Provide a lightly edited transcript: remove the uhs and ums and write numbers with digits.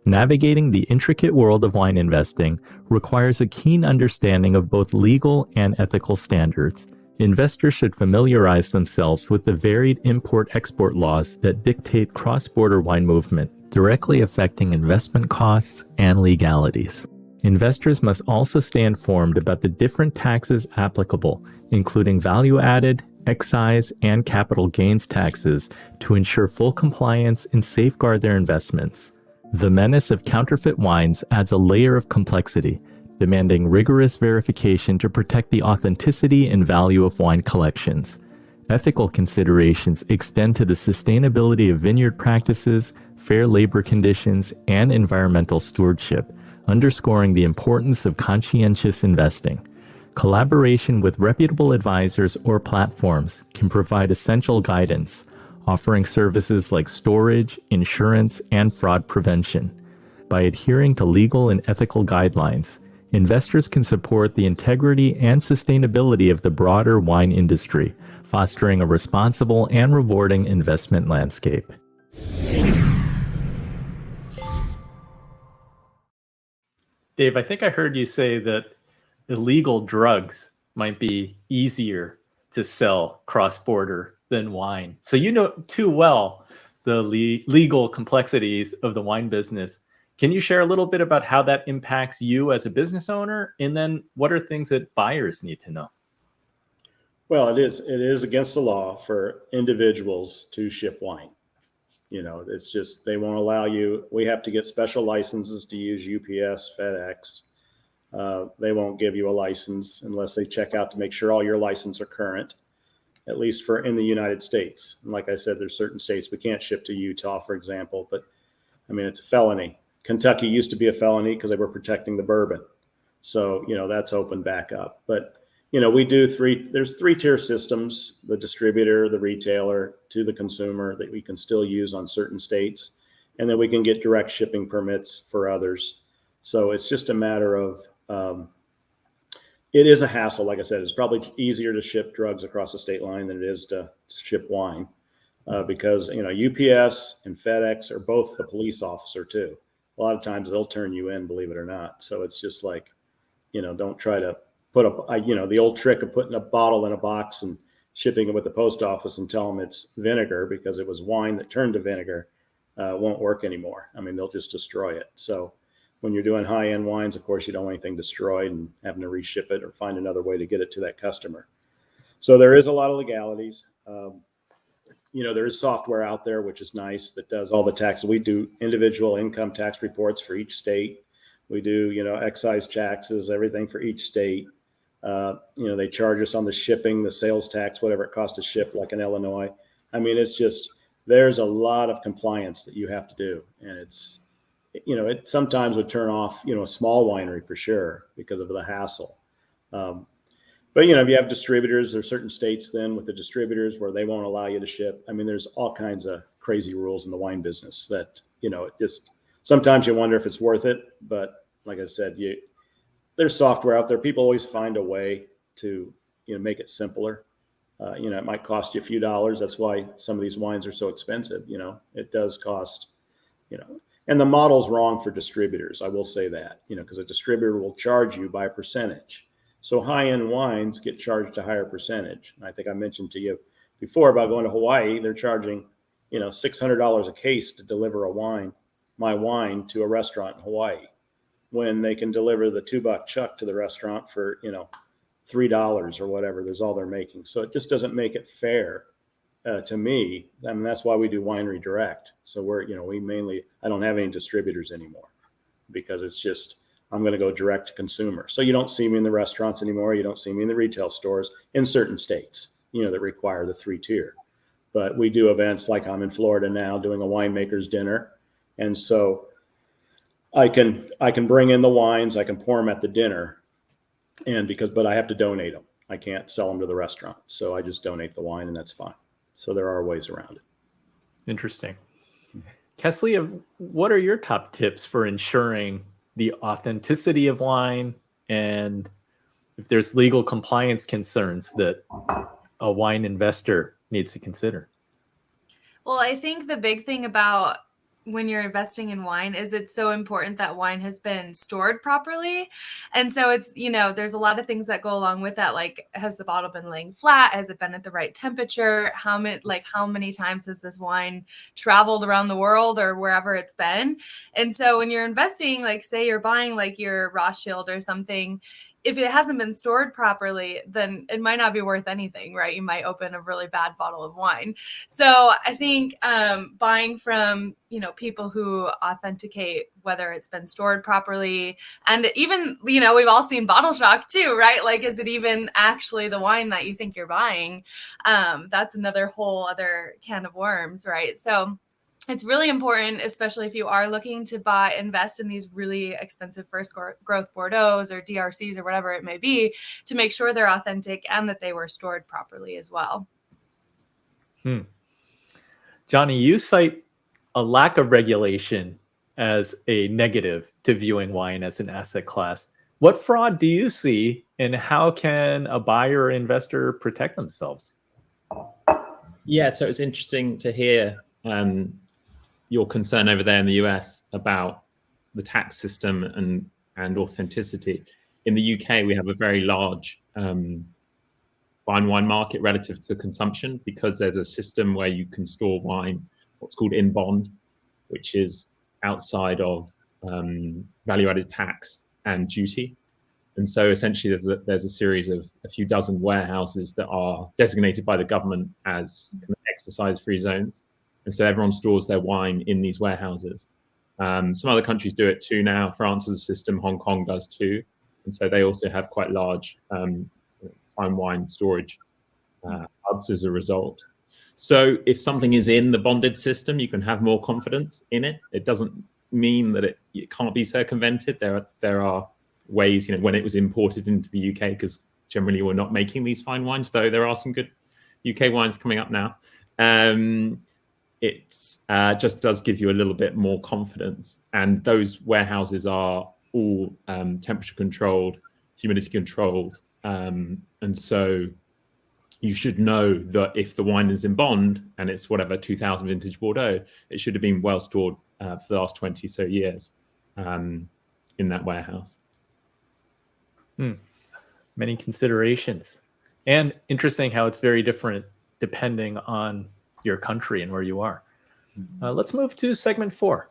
Navigating the intricate world of wine investing requires a keen understanding of both legal and ethical standards. Investors should familiarize themselves with the varied import-export laws that dictate cross-border wine movement, directly affecting investment costs and legalities. Investors must also stay informed about the different taxes applicable, including value-added, excise, and capital gains taxes, to ensure full compliance and safeguard their investments. The menace of counterfeit wines adds a layer of complexity, demanding rigorous verification to protect the authenticity and value of wine collections. Ethical considerations extend to the sustainability of vineyard practices, fair labor conditions, and environmental stewardship, underscoring the importance of conscientious investing. Collaboration with reputable advisors or platforms can provide essential guidance, offering services like storage, insurance, and fraud prevention. By adhering to legal and ethical guidelines, investors can support the integrity and sustainability of the broader wine industry, fostering a responsible and rewarding investment landscape. Dave, I think I heard you say that illegal drugs might be easier to sell cross-border than wine. So you know too well the legal complexities of the wine business. Can you share a little bit about how that impacts you as a business owner? And then what are things that buyers need to know? Well, it is against the law for individuals to ship wine. You know, it's just, they won't allow you. We have to get special licenses to use UPS, FedEx. They won't give you a license unless they check out to make sure all your licenses are current, at least for in the United States. And like I said, there's certain states we can't ship to Utah, for example, but I mean, it's a felony. Kentucky used to be a felony because they were protecting the bourbon. So, you know, that's opened back up. But, you know, there's 3-tier systems: the distributor, the retailer, to the consumer, that we can still use on certain states. And then we can get direct shipping permits for others. So it's just a matter of, it is a hassle. Like I said, it's probably easier to ship drugs across the state line than it is to ship wine, because, you know, UPS and FedEx are both the police officer too. A lot of times they'll turn you in, believe it or not. So it's just like, you know, don't try to put the old trick of putting a bottle in a box and shipping it with the post office and tell them it's vinegar because it was wine that turned to vinegar, won't work anymore. I mean, they'll just destroy it. So when you're doing high-end wines, of course, you don't want anything destroyed and having to reship it or find another way to get it to that customer. So there is a lot of legalities. You know, there is software out there, which is nice, that does all the taxes. We do individual income tax reports for each state. We do, you know, excise taxes, everything for each state. You know, they charge us on the shipping, the sales tax, whatever it costs to ship, like in Illinois. I mean, it's just, there's a lot of compliance that you have to do. And it's, you know, it sometimes would turn off, you know, a small winery for sure because of the hassle. But, you know, if you have distributors, there's certain states then with the distributors where they won't allow you to ship. I mean, there's all kinds of crazy rules in the wine business that, you know, it just, sometimes you wonder if it's worth it. But like I said, there's software out there. People always find a way to, you know, make it simpler. You know, it might cost you a few dollars. That's why some of these wines are so expensive. You know, it does cost, you know, and the model's wrong for distributors. I will say that, you know, because a distributor will charge you by a percentage. So high-end wines get charged a higher percentage. And I think I mentioned to you before about going to Hawaii. They're charging, you know, $600 a case to deliver my wine to a restaurant in Hawaii, when they can deliver the $2 chuck to the restaurant for, you know, $3 or whatever. There's all they're making. So it just doesn't make it fair to me. I mean, that's why we do winery direct. So we're, you know, I don't have any distributors anymore because it's just, I'm going to go direct to consumer. So you don't see me in the restaurants anymore. You don't see me in the retail stores in certain states, you know, that require the 3-tier. But we do events, like I'm in Florida now doing a winemaker's dinner. And so I can bring in the wines, I can pour them at the dinner, but I have to donate them. I can't sell them to the restaurant. So I just donate the wine, and that's fine. So there are ways around it. Interesting. Casleah, what are your top tips for ensuring the authenticity of wine, and if there's legal compliance concerns that a wine investor needs to consider? Well, I think the big thing about when you're investing in wine is it's so important that wine has been stored properly. And so it's, there's a lot of things that go along with that. Like, has the bottle been laying flat? Has it been at the right temperature? How many times has this wine traveled around the world or wherever it's been? And so when you're investing, like say you're buying like your Rothschild or something, if it hasn't been stored properly, then it might not be worth anything, right? You might open a really bad bottle of wine. So I think buying from, people who authenticate whether it's been stored properly, and even, we've all seen bottle shock too, right? Like, is it even actually the wine that you think you're buying? That's another whole other can of worms, right? So it's really important, especially if you are looking to invest in these really expensive first growth Bordeaux's or DRCs or whatever it may be, to make sure they're authentic and that they were stored properly as well. Jonny, you cite a lack of regulation as a negative to viewing wine as an asset class. What fraud do you see, and how can a buyer or investor protect themselves? Yeah, so it's interesting to hear your concern over there in the US about the tax system and authenticity. In the UK, we have a very large fine wine market relative to consumption, because there's a system where you can store wine, what's called in bond, which is outside of value-added tax and duty. And so essentially there's a series of a few dozen warehouses that are designated by the government as kind of exercise-free zones. And so everyone stores their wine in these warehouses. Some other countries do it too now. France has a system, Hong Kong does too. And so they also have quite large fine wine storage hubs as a result. So if something is in the bonded system, you can have more confidence in it. It doesn't mean that it can't be circumvented. There are ways, when it was imported into the UK, because generally we're not making these fine wines, though there are some good UK wines coming up now. It just does give you a little bit more confidence. And those warehouses are all temperature controlled, humidity controlled. And so you should know that if the wine is in bond and it's whatever 2000 vintage Bordeaux, it should have been well stored for the last 20 so years in that warehouse. Many considerations. And interesting how it's very different depending on your country and where you are. Let's move to segment 4.